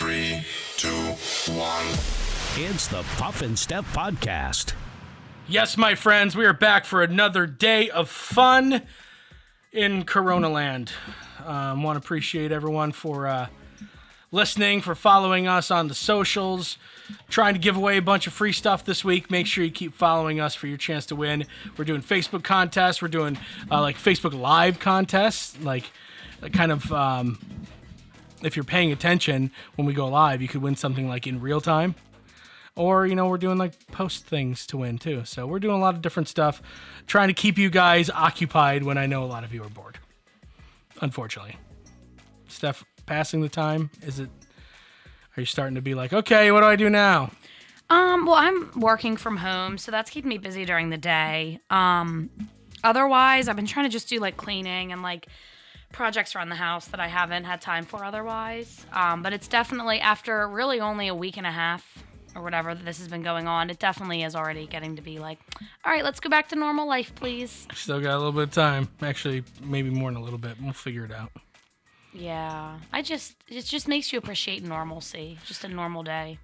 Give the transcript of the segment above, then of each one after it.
3, 2, 1. It's the Puff and Steph podcast. Yes, my friends, we are back for another day of fun in Corona Land. Want to appreciate everyone for listening, for following us on the socials. Trying to give away a bunch of free stuff this week. Make sure you keep following us for your chance to win. We're doing Facebook contests. We're doing like Facebook Live contests. Like kind of if you're paying attention when we go live, you could win something like in real time. Or, you know, we're doing like post things to win too. So we're doing a lot of different stuff. Trying to keep you guys occupied when I know a lot of you are bored. Unfortunately. Steph, passing the time, are you starting to be like, okay, what do I do now? Well, I'm working from home, so that's keeping me busy during the day. Otherwise, I've been trying to just do like cleaning and like projects around the house that I haven't had time for otherwise. But it's definitely after really only a week and a half or whatever that this has been going on, it definitely is already getting to be like, all right, let's go back to normal life, please. Still got a little bit of time. Actually, maybe more than a little bit. We'll figure it out. Yeah, it just makes you appreciate normalcy, just a normal day.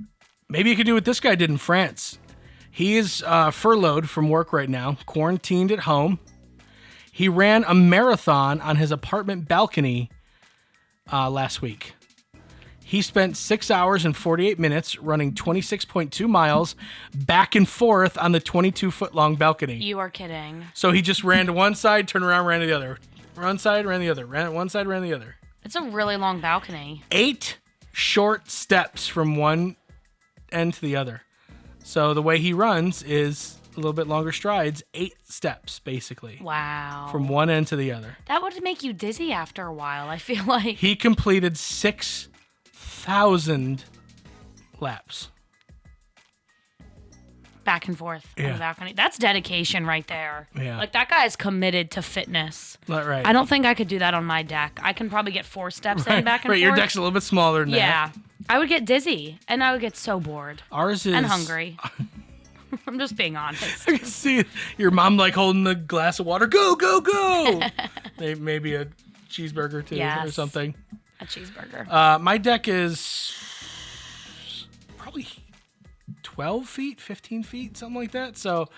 Maybe you could do what this guy did in France. He is furloughed from work right now, quarantined at home. He ran a marathon on his apartment balcony last week. He spent 6 hours and 48 minutes running 26.2 miles back and forth on the 22-foot-long balcony. You are kidding. So he just ran to one side, turned around, ran to the other. One side, ran the other. Ran one side, ran the other. It's a really long balcony. 8 short steps from one end to the other. So the way he runs is a little bit longer strides, 8 steps, basically. Wow. From one end to the other. That would make you dizzy after a while, I feel like. He completed 6,000 laps. Back and forth on the balcony. That's dedication right there. Yeah. Like, that guy is committed to fitness. Right. I don't think I could do that on my deck. I can probably get 4 steps in back and forth. Right, your deck's a little bit smaller than that. Yeah. I would get dizzy, and I would get so bored. Ours is... And hungry. I'm just being honest. I can see your mom, like, holding the glass of water. Go, go, go! Maybe a cheeseburger, too, or something. A cheeseburger. My deck is probably 12 feet, 15 feet, something like that. So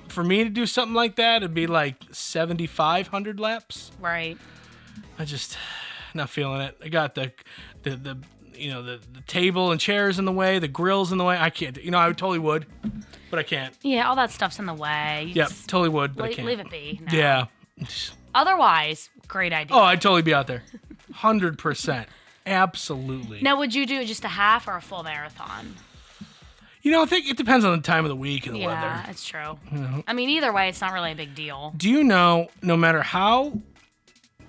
for me to do something like that, it'd be like 7,500 laps. Right. I just not feeling it. I got the table and chairs in the way, the grill's in the way. I can't. I totally would, but I can't. Yeah, all that stuff's in the way. Yep, totally would, but I can't. Leave it be. No. Yeah. Otherwise, great idea. Oh, I'd totally be out there. 100%. Absolutely. Now, would you do just a half or a full marathon? I think it depends on the time of the week and the weather. Yeah, it's true. I mean, either way, it's not really a big deal. Do you know, no matter how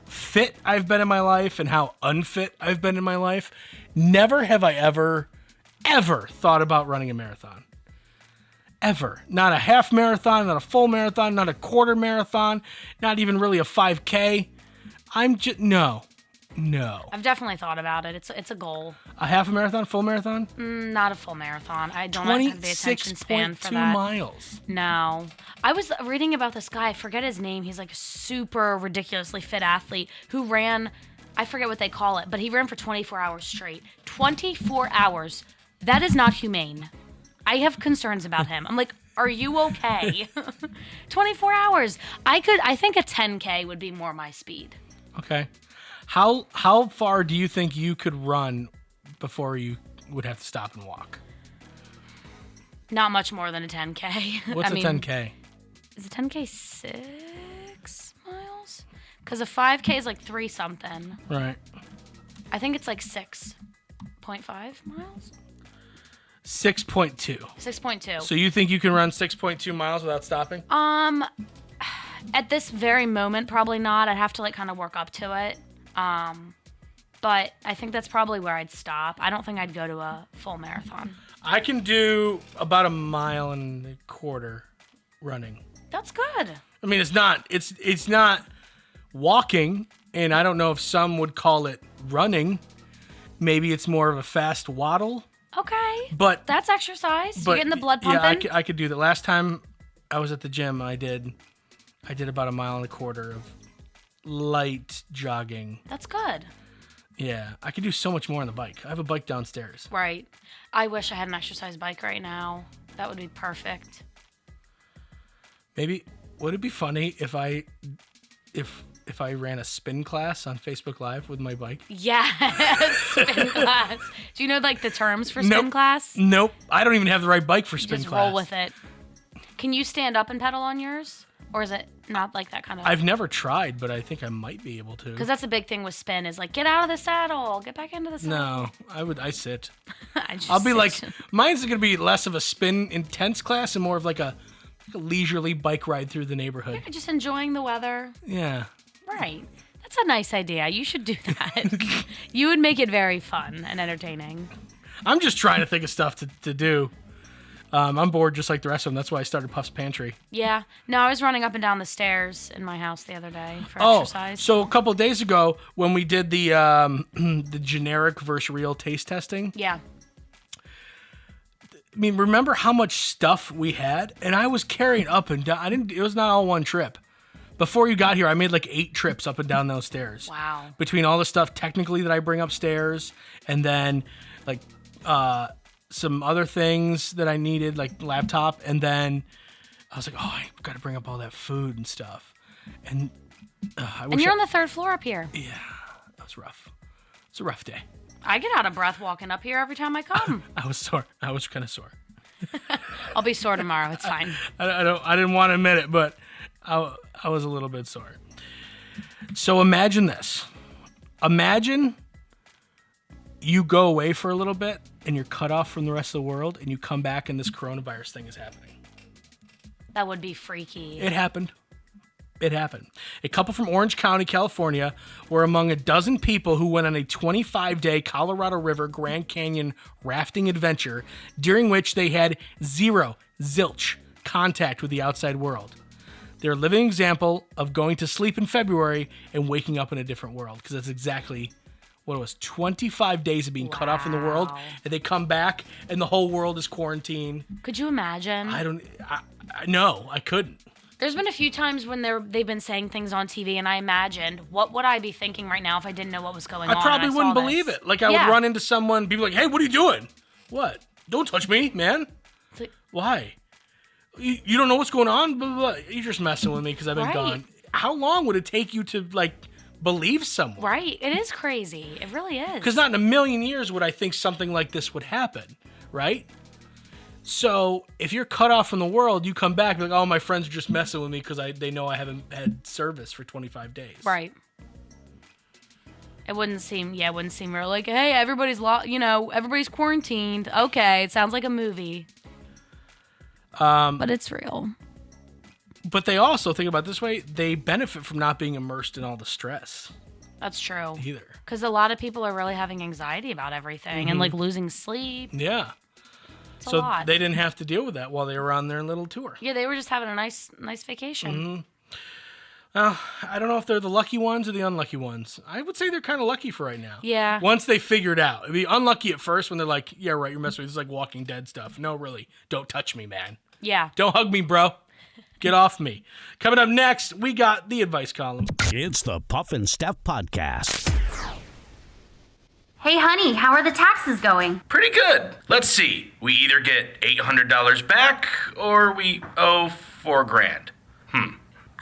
fit I've been in my life and how unfit I've been in my life, never have I ever thought about running a marathon. Ever. Not a half marathon, not a full marathon, not a quarter marathon, not even really a 5K. No. I've definitely thought about it. It's a goal. A half a marathon, full marathon? Not a full marathon. I don't have the attention span for that. 26.2 miles. No. I was reading about this guy. I forget his name. He's like a super ridiculously fit athlete who ran, I forget what they call it, but he ran for 24 hours straight. 24 hours. That is not humane. I have concerns about him. I'm like, are you okay? 24 hours. I think a 10K would be more my speed. Okay. How far do you think you could run before you would have to stop and walk? Not much more than a 10K. What's a 10K? Is a 10K 6 miles? Because a 5K is like 3 something. Right. I think it's like 6.5 miles. 6.2. 6.2. So you think you can run 6.2 miles without stopping? At this very moment, probably not. I'd have to like kind of work up to it. But I think that's probably where I'd stop. I don't think I'd go to a full marathon. I can do about 1.25 miles running. That's good. I mean, it's not walking, and I don't know if some would call it running. Maybe it's more of a fast waddle. Okay. But that's exercise. You're getting the blood pumping. Yeah, I could do that. Last time I was at the gym, I did about 1.25 miles of light jogging. That's good. Yeah, I could do so much more on the bike. I have a bike downstairs. Right. I wish I had an exercise bike right now. That would be perfect. Maybe, would it be funny if I ran a spin class on Facebook Live with my bike? Yes, spin class. Do you know like the terms for spin class? Nope. I don't even have the right bike for spin Just class. roll with it. Can you stand up and pedal on yours? Or is it not like that kind of... I've never tried, but I think I might be able to. Because that's a big thing with spin is like, get out of the saddle. Get back into the saddle. No, I sit. I'll be like, mine's going to be less of a spin intense class and more of like a leisurely bike ride through the neighborhood. Yeah, just enjoying the weather. Yeah. Right. That's a nice idea. You should do that. You would make it very fun and entertaining. I'm just trying to think of stuff to do. I'm bored just like the rest of them. That's why I started Puff's Pantry. Yeah. No, I was running up and down the stairs in my house the other day for exercise. So a couple of days ago when we did the the generic versus real taste testing. Yeah. I mean, remember how much stuff we had? And I was carrying up and down. It was not all one trip. Before you got here, I made like 8 trips up and down those stairs. Wow. Between all the stuff technically that I bring upstairs and then like some other things that I needed, like laptop, and then I was like, oh, I got to bring up all that food and stuff. And I wish And you're on the 3rd floor up here. Yeah, that was rough. It's a rough day. I get out of breath walking up here every time I come. I was sore. I was kind of sore. I'll be sore tomorrow. It's fine. I didn't want to admit it, but I was a little bit sore. So imagine this. Imagine you go away for a little bit and you're cut off from the rest of the world and you come back and this coronavirus thing is happening. That would be freaky. It happened. It happened. A couple from Orange County, California, were among a dozen people who went on a 25-day Colorado River Grand Canyon rafting adventure during which they had zilch contact with the outside world. They're a living example of going to sleep in February and waking up in a different world, because that's exactly what it was. 25 days of being cut off from the world, and they come back and the whole world is quarantined. Could you imagine? No, I couldn't. There's been a few times when they've been saying things on TV, and I imagined, what would I be thinking right now if I didn't know what was going on? I probably wouldn't believe it. Like, I would run into someone, people like, hey, what are you doing? What? Don't touch me, man. Like, why? You don't know what's going on? Blah, blah, blah. You're just messing with me because I've been gone. How long would it take you to, like, believe someone? Right. It is crazy. It really is. Because not in a million years would I think something like this would happen, right? So if you're cut off from the world, you come back and like, oh, my friends are just messing with me because they know I haven't had service for 25 days. Right. It wouldn't seem real. Like, hey, everybody's everybody's quarantined. Okay, it sounds like a movie. But it's real. But they also, think about it this way, they benefit from not being immersed in all the stress. That's true. Either. Because a lot of people are really having anxiety about everything and like losing sleep. Yeah. It's a lot. They didn't have to deal with that while they were on their little tour. Yeah, they were just having a nice vacation. Mm-hmm. Well, I don't know if they're the lucky ones or the unlucky ones. I would say they're kind of lucky for right now. Yeah. Once they figure it out. It'd be unlucky at first when they're like, yeah, right, you're messing with me. This is like Walking Dead stuff. No, really. Don't touch me, man. Yeah. Don't hug me, bro. Get off me. Coming up next, we got the advice column. It's the Puff and Steph Podcast. Hey, honey, how are the taxes going? Pretty good. Let's see. We either get $800 back or we owe $4,000.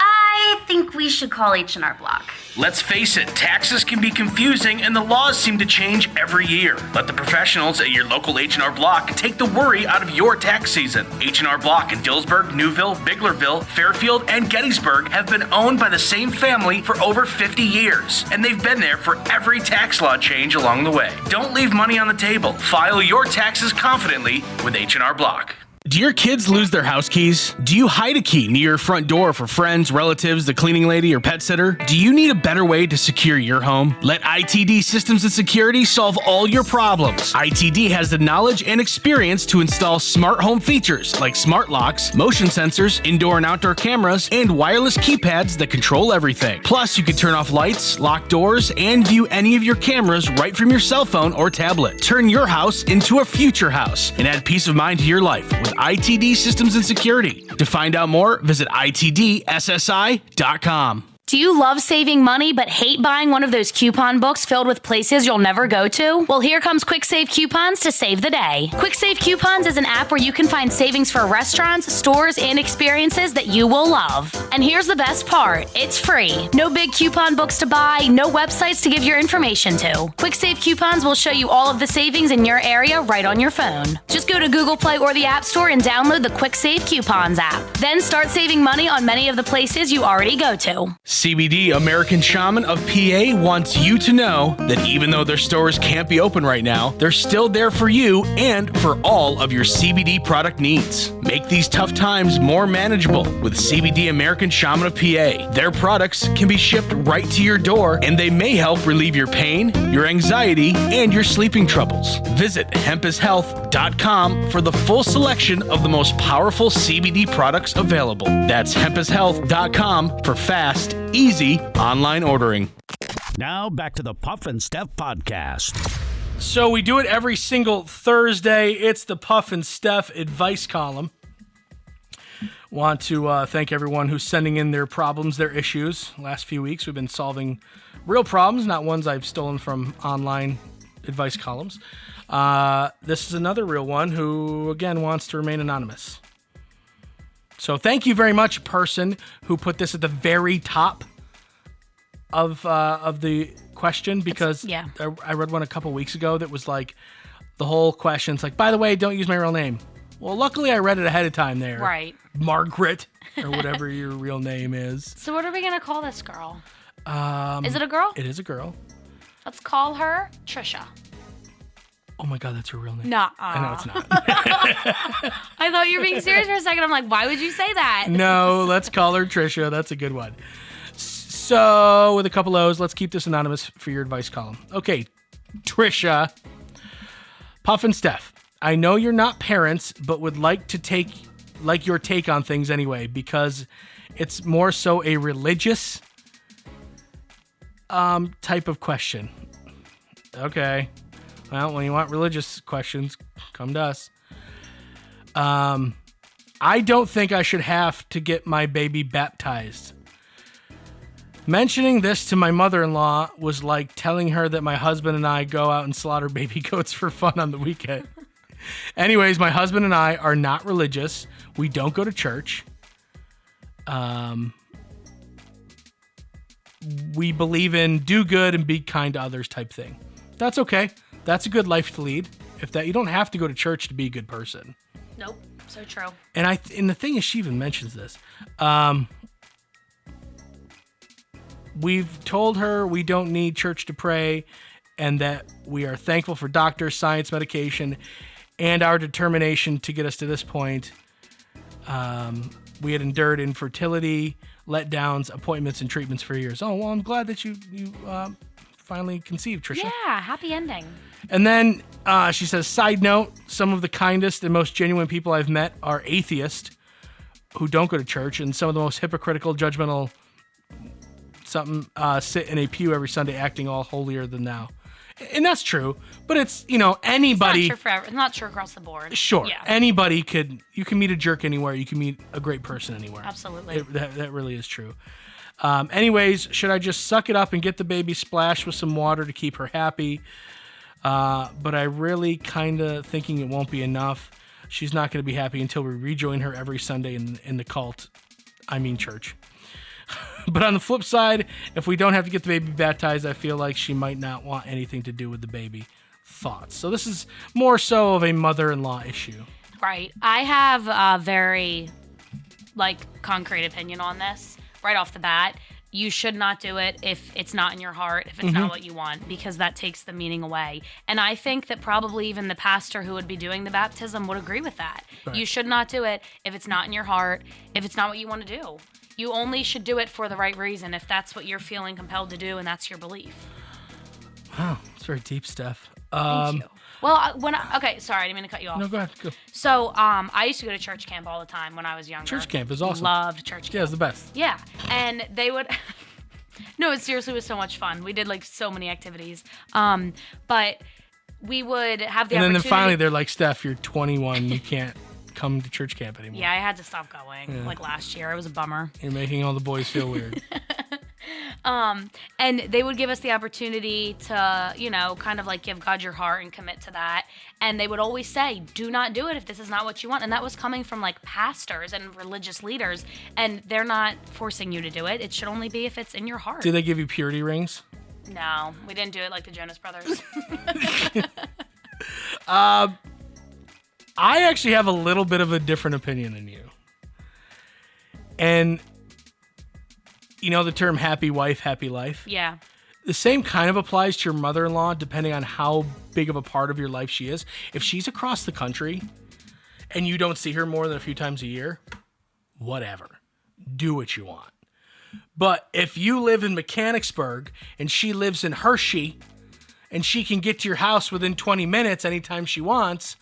I think we should call H&R Block. Let's face it, taxes can be confusing and the laws seem to change every year. Let the professionals at your local H&R Block take the worry out of your tax season. H&R Block in Dillsburg, Newville, Biglerville, Fairfield, and Gettysburg have been owned by the same family for over 50 years, and they've been there for every tax law change along the way. Don't leave money on the table. File your taxes confidently with H&R Block. Do your kids lose their house keys? Do you hide a key near your front door for friends, relatives, the cleaning lady, or pet sitter? Do you need a better way to secure your home? Let ITD Systems and Security solve all your problems. ITD has the knowledge and experience to install smart home features like smart locks, motion sensors, indoor and outdoor cameras, and wireless keypads that control everything. Plus, you can turn off lights, lock doors, and view any of your cameras right from your cell phone or tablet. Turn your house into a future house and add peace of mind to your life with ITD Systems and Security. To find out more, visit itdssi.com. Do you love saving money but hate buying one of those coupon books filled with places you'll never go to? Well, here comes Quick Save Coupons to save the day. Quick Save Coupons is an app where you can find savings for restaurants, stores, and experiences that you will love. And here's the best part. It's free. No big coupon books to buy, no websites to give your information to. Quick Save Coupons will show you all of the savings in your area right on your phone. Just go to Google Play or the App Store and download the Quick Save Coupons app. Then start saving money on many of the places you already go to. CBD American Shaman of PA wants you to know that even though their stores can't be open right now, they're still there for you and for all of your CBD product needs. Make these tough times more manageable with CBD American Shaman of PA. Their products can be shipped right to your door, and they may help relieve your pain, your anxiety, and your sleeping troubles. Visit hempishealth.com for the full selection of the most powerful CBD products available. That's hempishealth.com for fast, easy online ordering. Now back to the Puff and Steph podcast. So we do it every single Thursday. It's the Puff and Steph advice column. Want to thank everyone who's sending in their problems, their issues. Last few weeks, we've been solving real problems, not ones I've stolen from online advice columns. This is another real one who, again, wants to remain anonymous. So thank you very much, person who put this at the very top of the question, because I read one a couple weeks ago that was like, the whole question's like, by the way, don't use my real name. Well, luckily I read it ahead of time there. Right. Margaret, or whatever your real name is. So what are we going to call this girl? Is it a girl? It is a girl. Let's call her Trisha. Oh my God, that's her real name. No. I know it's not. I thought you were being serious for a second. I'm like, why would you say that? No, let's call her Trisha. That's a good one. So, with a couple O's, let's keep this anonymous for your advice column. Okay, Trisha. Puff and Steph, I know you're not parents, but would like your take on things anyway, because it's more so a religious type of question. Okay. Well, when you want religious questions, come to us. I don't think I should have to get my baby baptized. Mentioning this to my mother-in-law was like telling her that my husband and I go out and slaughter baby goats for fun on the weekend. Anyways, my husband and I are not religious. We don't go to church. We believe in do good and be kind to others type thing. That's okay. That's a good life to lead. You don't have to go to church to be a good person. Nope. So true. And the thing is, she even mentions this. We've told her we don't need church to pray, and that we are thankful for doctors, science, medication, and our determination to get us to this point. We had endured infertility, letdowns, appointments, and treatments for years. Oh, well, I'm glad that you finally conceived, Trisha. Yeah, happy ending. And then she says, side note, some of the kindest and most genuine people I've met are atheists who don't go to church, and some of the most hypocritical, judgmental, sit in a pew every Sunday acting all holier than thou. And that's true, but it's, anybody. It's not true forever. It's not true across the board. Sure. Yeah. Anybody you can meet a jerk anywhere. You can meet a great person anywhere. Absolutely. That really is true. Anyways, should I just suck it up and get the baby splashed with some water to keep her happy? But I really kind of thinking it won't be enough. She's not going to be happy until we rejoin her every Sunday in the cult. I mean church. But on the flip side, if we don't have to get the baby baptized, I feel like she might not want anything to do with the baby. Thoughts? So this is more so of a mother-in-law issue. Right. I have a very, concrete opinion on this right off the bat. You should not do it if it's not in your heart, if it's not what you want, because that takes the meaning away. And I think that probably even the pastor who would be doing the baptism would agree with that. Right. You should not do it if it's not in your heart, if it's not what you want to do. You only should do it for the right reason, if that's what you're feeling compelled to do and that's your belief. Wow, it's very deep, Steph. Thank you. Well, okay, sorry, I didn't mean to cut you off. No, go ahead. Go. So, I used to go to church camp all the time when I was younger. Church camp is awesome. Loved church camp. Yeah, it's the best. Yeah, and they would. No, it seriously was so much fun. We did so many activities. But we would have the opportunity. And then finally they're like, Steph, you're 21. You can't come to church camp anymore. Yeah, I had to stop going last year. It was a bummer. You're making all the boys feel weird. And they would give us the opportunity to, kind of like give God your heart and commit to that. And they would always say, do not do it if this is not what you want. And that was coming from like pastors and religious leaders. And they're not forcing you to do it. It should only be if it's in your heart. Did they give you purity rings? No, we didn't do it like the Jonas Brothers. I actually have a little bit of a different opinion than you. And you know the term happy wife, happy life? Yeah. The same kind of applies to your mother-in-law depending on how big of a part of your life she is. If she's across the country and you don't see her more than a few times a year, whatever. Do what you want. But if you live in Mechanicsburg and she lives in Hershey and she can get to your house within 20 minutes anytime she wants,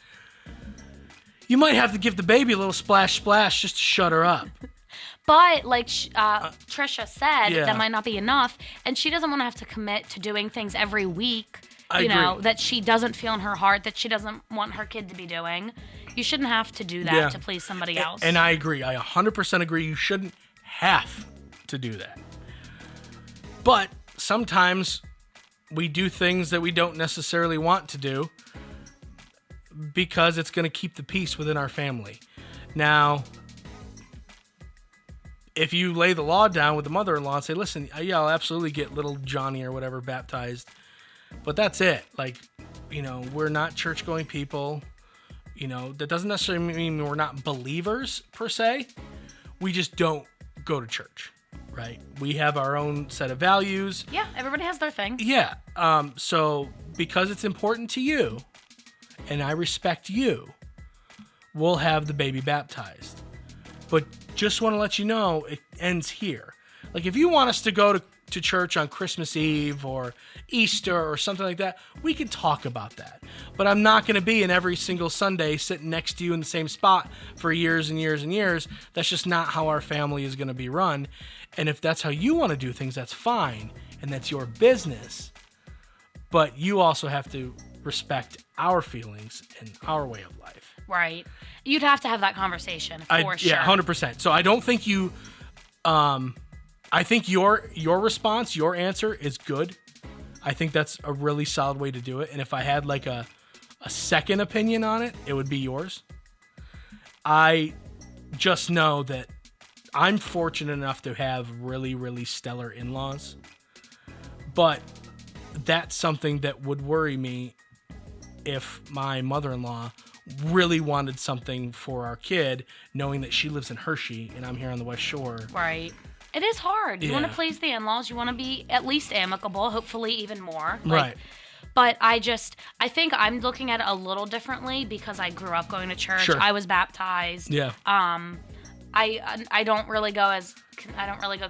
you might have to give the baby a little splash just to shut her up. But like Trisha said, Yeah. that might not be enough. And she doesn't want to have to commit to doing things every week, I agree. that she doesn't feel in her heart that she doesn't want her kid to be doing. You shouldn't have to do that Yeah. to please somebody else. And I agree. I 100% agree. You shouldn't have to do that. But sometimes we do things that we don't necessarily want to do because it's going to keep the peace within our family. Now, if you lay the law down with the mother-in-law and say, listen, yeah, I'll absolutely get little Johnny or whatever baptized, but that's it. Like, we're not church-going people. That doesn't necessarily mean we're not believers per se. We just don't go to church, right? We have our own set of values. yeah, everybody has their thing. Yeah. So because it's important to you and I respect you, we'll have the baby baptized. But just want to let you know, it ends here. Like if you want us to go to church on Christmas Eve or Easter or something like that, we can talk about that. But I'm not going to be in every single Sunday sitting next to you in the same spot for years and years and years. That's just not how our family is going to be run. And if that's how you want to do things, that's fine. And that's your business. But you also have to respect our feelings and our way of life. Right. You'd have to have that conversation for sure. Yeah, 100%. So I don't think you... I think your response, your answer is good. I think that's a really solid way to do it. And if I had like a second opinion on it, it would be yours. I just know that I'm fortunate enough to have really, really stellar in-laws. But that's something that would worry me if my mother-in-law really wanted something for our kid, knowing that she lives in Hershey and I'm here on the West Shore. Right. It is hard. You want to Yeah. please the in-laws. You want to be at least amicable, hopefully even more. Right. But I think I'm looking at it a little differently because I grew up going to church. Sure. I was baptized. Yeah. I don't really go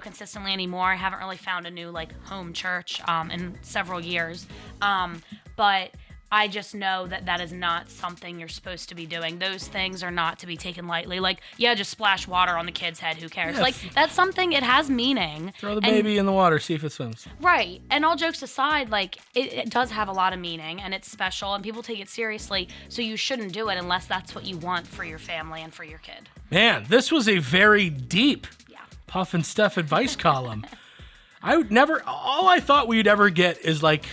consistently anymore. I haven't really found a new like home church in several years. But I just know that is not something you're supposed to be doing. Those things are not to be taken lightly. Like, yeah, just splash water on the kid's head. Who cares? Yeah. Like, that's something, it has meaning. Throw the baby in the water, see if it swims. Right. And all jokes aside, like, it does have a lot of meaning and it's special and people take it seriously. So you shouldn't do it unless that's what you want for your family and for your kid. Man, this was a very deep Yeah. Puff and Steph advice column. All I thought we'd ever get is like,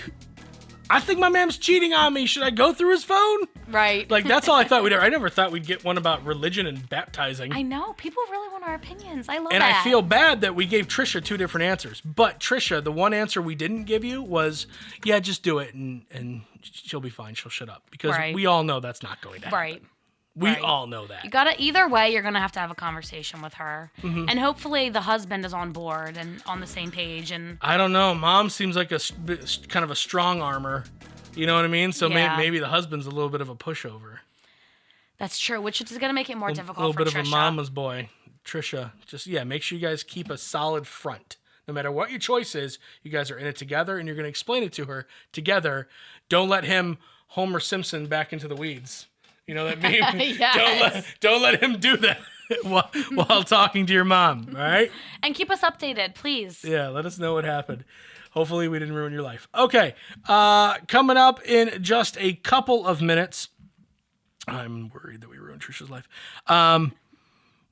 I think my man's cheating on me. Should I go through his phone? Right. Like, that's all I thought we'd ever. I never thought we'd get one about religion and baptizing. I know. People really want our opinions. I love And that. I feel bad that we gave Trisha two different answers. But Trisha, the one answer we didn't give you was, yeah, just do it and she'll be fine. She'll shut up. Because Right. we all know that's not going to happen. Right. We Right. all know that. You gotta, either way, you're gonna have to have a conversation with her. Mm-hmm. And hopefully the husband is on board and on the same page. And I don't know. Mom seems like kind of a strong armor. You know what I mean? So Yeah. maybe the husband's a little bit of a pushover. that's true, which is gonna make it more A difficult little for bit Trisha. of a mama's boy. Trisha, just, make sure you guys keep a solid front. No matter what your choice is, you guys are in it together and you're going to explain it to her together. Don't let him Homer Simpson back into the weeds. You know that meme? Yes. Don't let him do that while talking to your mom, all right? And keep us updated, please. Yeah, let us know what happened. Hopefully we didn't ruin your life. Okay, coming up in just a couple of minutes. I'm worried that we ruined Trisha's life.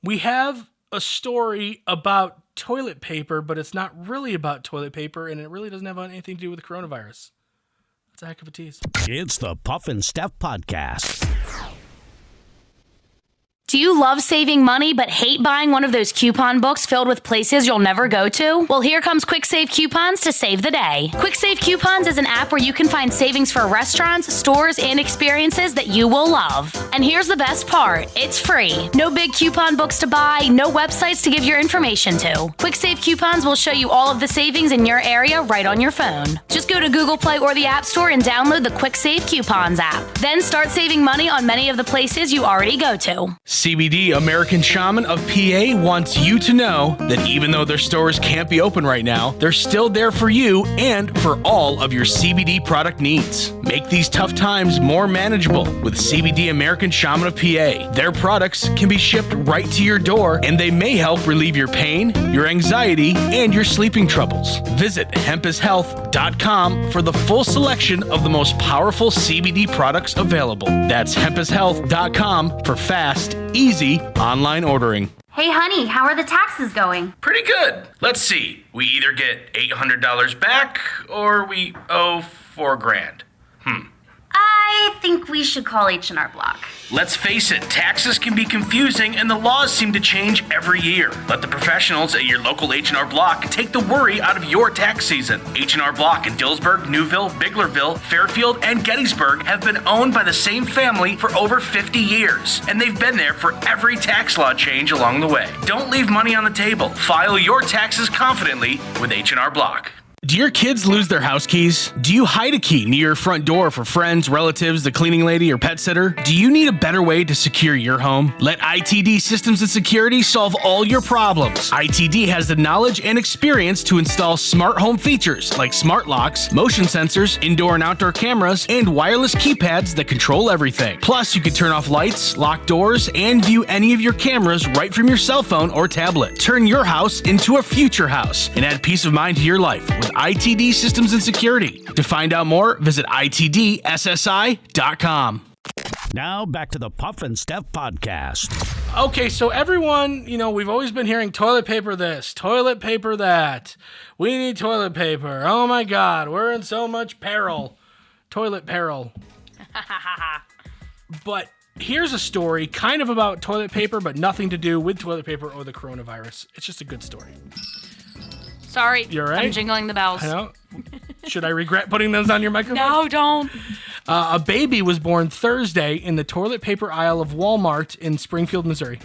We have a story about toilet paper, but it's not really about toilet paper, and it really doesn't have anything to do with the coronavirus. That's a heck of a tease. It's the Puff and Steph Podcast. Do you love saving money but hate buying one of those coupon books filled with places you'll never go to? Well, here comes Quick Save Coupons to save the day. Quick Save Coupons is an app where you can find savings for restaurants, stores, and experiences that you will love. And here's the best part. It's free. No big coupon books to buy, no websites to give your information to. Quick Save Coupons will show you all of the savings in your area right on your phone. Just go to Google Play or the App Store and download the Quick Save Coupons app. Then start saving money on many of the places you already go to. CBD American Shaman of PA wants you to know that even though their stores can't be open right now, they're still there for you and for all of your CBD product needs. Make these tough times more manageable with CBD American Shaman of PA. Their products can be shipped right to your door, and they may help relieve your pain, your anxiety, and your sleeping troubles. Visit hempishealth.com for the full selection of the most powerful CBD products available. That's hempishealth.com for fast, easy online ordering. Hey, honey, how are the taxes going? Pretty good. Let's see. We either get $800 back or we owe $4,000. I think we should call H&R Block. Let's face it, taxes can be confusing and the laws seem to change every year. Let the professionals at your local H&R Block take the worry out of your tax season. H&R Block in Dillsburg, Newville, Biglerville, Fairfield, and Gettysburg have been owned by the same family for over 50 years, and they've been there for every tax law change along the way. Don't leave money on the table. File your taxes confidently with H&R Block. Do your kids lose their house keys? Do you hide a key near your front door for friends, relatives, the cleaning lady, or pet sitter? Do you need a better way to secure your home? Let ITD Systems and Security solve all your problems. ITD has the knowledge and experience to install smart home features like smart locks, motion sensors, indoor and outdoor cameras, and wireless keypads that control everything. Plus, you can turn off lights, lock doors, and view any of your cameras right from your cell phone or tablet. Turn your house into a future house and add peace of mind to your life with ITD Systems and Security. To find out more, visit itdssi.com. Now back to the Puff and Steph Podcast. Okay, so everyone, we've always been hearing toilet paper this, toilet paper that. We need toilet paper. Oh my God, we're in so much peril. Toilet peril. But here's a story kind of about toilet paper, but nothing to do with toilet paper or the coronavirus. It's just a good story. Sorry, You're right. I'm jingling the bells. I know. Should I regret putting those on your microphone? No, don't. A baby was born Thursday in the toilet paper aisle of Walmart in Springfield, Missouri.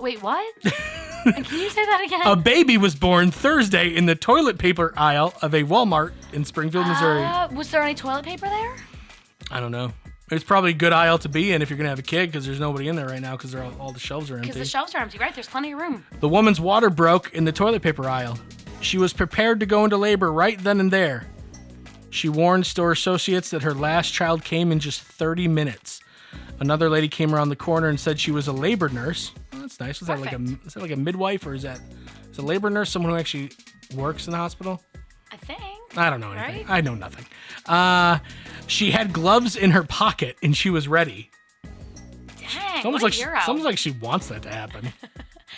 Wait, what? Can you say that again? A baby was born Thursday in the toilet paper aisle of a Walmart in Springfield, Missouri. Was there any toilet paper there? I don't know. It's probably a good aisle to be in if you're going to have a kid because there's nobody in there right now because all the shelves are empty. Because the shelves are empty, right? There's plenty of room. The woman's water broke in the toilet paper aisle. She was prepared to go into labor right then and there. She warned store associates that her last child came in just 30 minutes. Another lady came around the corner and said she was a labor nurse. Oh, that's nice. Is that like a midwife or is a labor nurse someone who actually works in the hospital? I think. I don't know anything. Right? I know nothing. She had gloves in her pocket and she was ready. Dang, It's almost like she wants that to happen.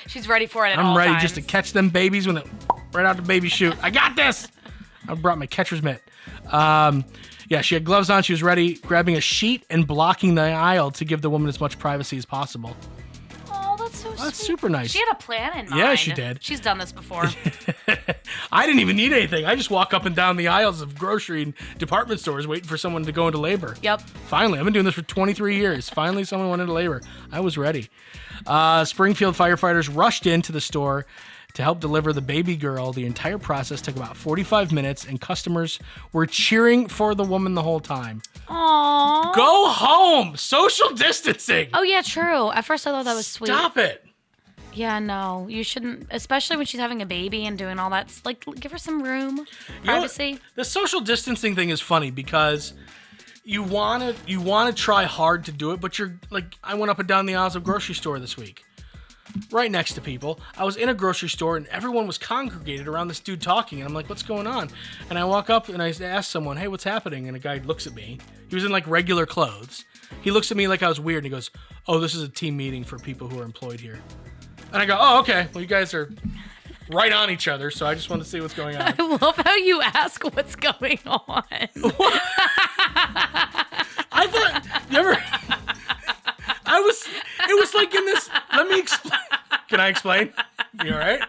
She's ready for it at all I'm ready times. just to catch them babies when right out the baby chute. I got this. I brought my catcher's mitt. Yeah, she had gloves on. She was ready, grabbing a sheet and blocking the aisle to give the woman as much privacy as possible. Oh, that's so sweet. That's super nice. She had a plan in mind. Yeah, she did. She's done this before. I didn't even need anything. I just walk up and down the aisles of grocery and department stores waiting for someone to go into labor. Yep. Finally, I've been doing this for 23 years. Finally, someone went into labor. I was ready. Springfield firefighters rushed into the store to help deliver the baby girl. The entire process took about 45 minutes, and customers were cheering for the woman the whole time. Aww. Go home! Social distancing! Oh, yeah, true. At first, I thought that was sweet. Stop it! Yeah, no, you shouldn't, especially when she's having a baby and doing all that. Like, give her some room, privacy. The social distancing thing is funny because you want to try hard to do it, but you're like, I went up and down the aisles of grocery store this week. right next to people. I was in a grocery store and everyone was congregated around this dude talking. And I'm like, what's going on? And I walk up and I ask someone, hey, what's happening? And a guy looks at me. He was in like regular clothes. He looks at me like I was weird and he goes, oh, this is a team meeting for people who are employed here. And I go, oh, okay. Well, you guys are right on each other, so I just want to see what's going on. I love how you ask what's going on. I thought, it was like in this, let me explain. Can I explain? You all right?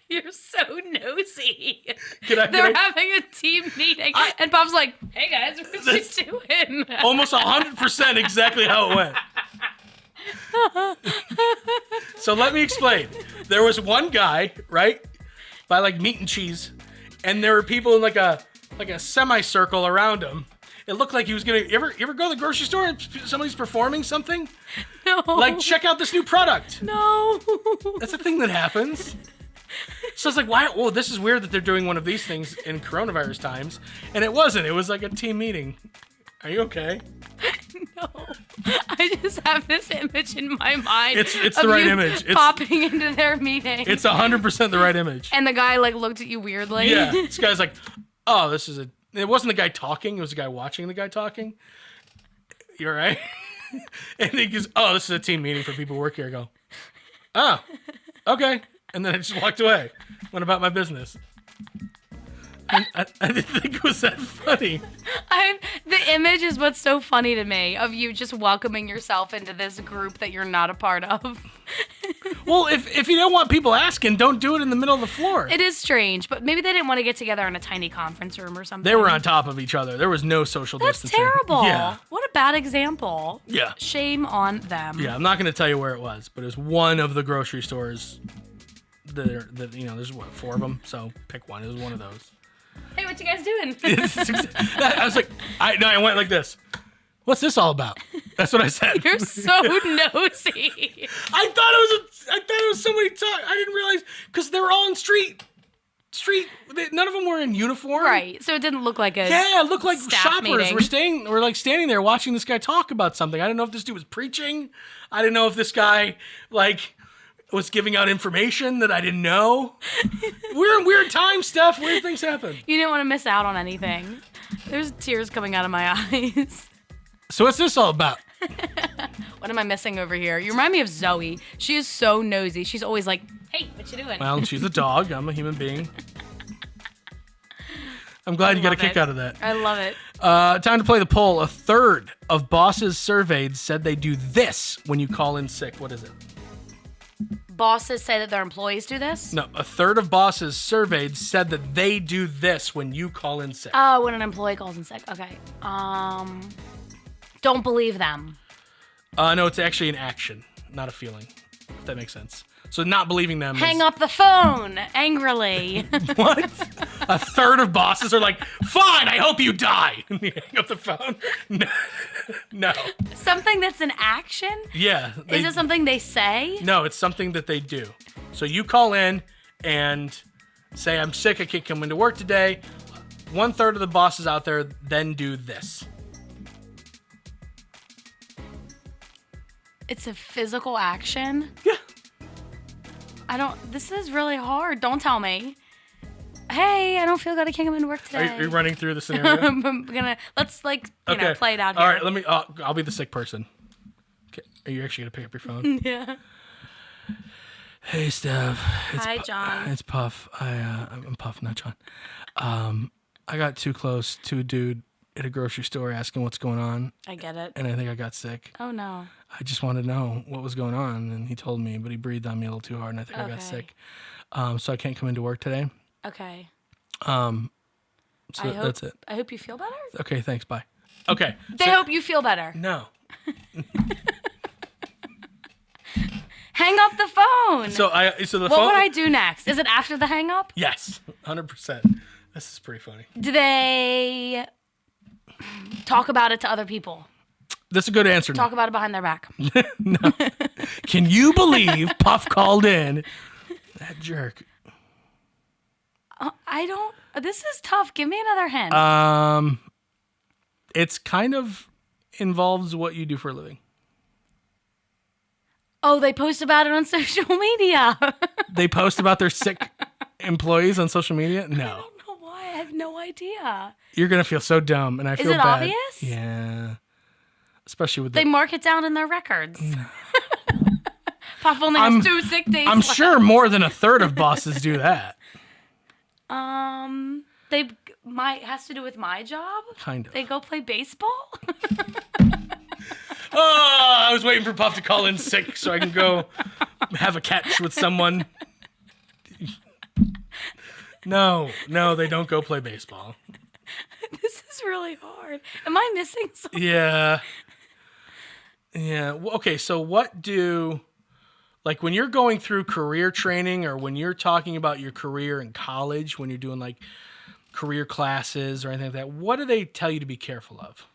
You're so nosy. Can They're I- having a team meeting, and Bob's like, hey guys, what's he doing? Almost 100% exactly how it went. So let me explain. There was one guy, right, by like meat and cheese, and there were people in like a semicircle around him. It looked like he was gonna. You ever go to the grocery store and somebody's performing something? No. Like, check out this new product. No. That's a thing that happens. So it's like, why? Well, this is weird that they're doing one of these things in coronavirus times, and it wasn't. It was like a team meeting. Are you okay? No. I just have this image in my mind. It's of the right you image. It's popping into their meeting. It's 100% the right image. And the guy like looked at you weirdly. Yeah, this guy's like, oh, this is a. It wasn't the guy talking. It was the guy watching the guy talking. You're right. And he goes, oh, this is a team meeting for people who work here. I go, oh, okay. And then I just walked away. Went about my business. And I didn't think it was that funny. The image is what's so funny to me of you just welcoming yourself into this group that you're not a part of. Well, if you don't want people asking, don't do it in the middle of the floor. It is strange, but maybe they didn't want to get together in a tiny conference room or something. They were on top of each other. There was no social That's distancing. terrible. Yeah. What a bad example. Yeah. Shame on them. Yeah, I'm not going to tell you where it was, but it was one of the grocery stores that you know, there's what, 4 of them, so pick one. It was one of those. Hey, what you guys doing? I was like, I went like this. What's this all about? That's what I said. You're so nosy. I thought it was somebody talking. I didn't realize because they were all in street. None of them were in uniform. Right. So it didn't look like a Yeah, it looked like staff shoppers meeting. were like standing there watching this guy talk about something. I didn't know if this dude was preaching. I didn't know if this guy like was giving out information that I didn't know. We're in weird times, Steph. Weird things happen. You didn't want to miss out on anything. There's tears coming out of my eyes. So what's this all about? What am I missing over here? You remind me of Zoe. She is so nosy. She's always like, hey, what you doing? Well, she's a dog. I'm a human being. I'm glad you got a kick out of that. I love it. Time to play the poll. A third of bosses surveyed said they do this when you call in sick. What is it? Bosses say that their employees do this? No, a third of bosses surveyed said that they do this when you call in sick. Oh, when an employee calls in sick. Okay. Don't believe them. No, it's actually an action, not a feeling, if that makes sense. So not believing them Hang is... up the phone angrily. What? A third of bosses are like, fine, I hope you die. And you hang up the phone. No. Something that's an action? Yeah. Is it something they say? No, it's something that they do. So you call in and say, I'm sick, I can't come into work today. 1/3 of the bosses out there then do this. It's a physical action? Yeah. This is really hard. Don't tell me. Hey, I don't feel good. I can't come into work today. Are you running through the scenario? Let's play it out here. All right, let me, I'll be the sick person. Okay. Are you actually going to pick up your phone? Yeah. Hey, Steph. Hi, John. It's Puff. I'm Puff, not John. I got too close to a dude at a grocery store asking what's going on, I get it. and I think I got sick. Oh, no. I just wanted to know what was going on, and he told me, but he breathed on me a little too hard, and I think I got sick. So I can't come into work today. Okay. That's it. I hope you feel better. Okay, thanks. Bye. Okay. They hope you feel better. No. Hang up the phone. So the what phone. would I do next? Is it after the hang up? Yes, 100%. This is pretty funny. Do they talk about it to other people? That's a good answer. Talk about it behind their back. No. Can you believe Puff called in? That jerk. I don't. This is tough. Give me another hint. It's kind of involves what you do for a living. Oh, they post about it on social media. They post about their sick employees on social media? No. I don't know why. I have no idea. You're going to feel so dumb, and I feel Is it bad. obvious? Yeah. Especially with They mark it down in their records. Puff only has 2 sick days I'm left. sure more than a third of bosses do that. Has to do with my job. Kind of. They go play baseball. Oh, I was waiting for Puff to call in sick so I can go have a catch with someone. No, they don't go play baseball. This is really hard. Am I missing something? Yeah. Well, okay, so what do, like when you're going through career training or when you're talking about your career in college, when you're doing like career classes or anything like that, what do they tell you to be careful of?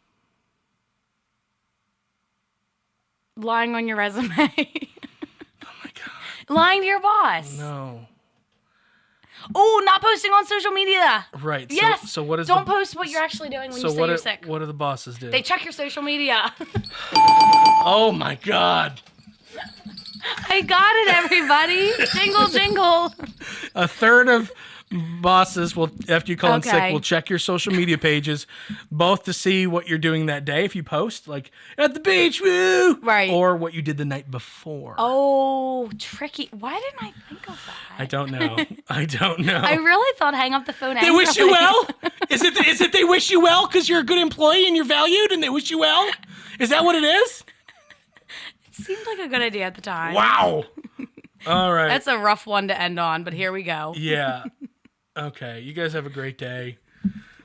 Lying on your resume. Oh my God. Lying to your boss. No. Oh, not posting on social media. Right. Yes. So what is Don't post what you're actually doing when you say you're sick. What do the bosses do? They check your social media. Oh my God. I got it, everybody. Jingle, jingle. A third of bosses will, after you call in sick, Okay. will check your social media pages, both to see what you're doing that day. If you post like at the beach, woo, Right. or what you did the night before. Oh, tricky. Why didn't I think of that? I don't know. I really thought hang up the phone. They wish you well. Is it they wish you well because you're a good employee and you're valued and they wish you well? Is that what it is? It seemed like a good idea at the time. Wow. All right. That's a rough one to end on, but here we go. Yeah. Okay. You guys have a great day.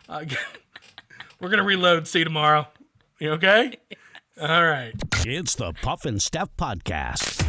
We're gonna reload. See you tomorrow. You okay? All right. It's the Puff and Steph Podcast.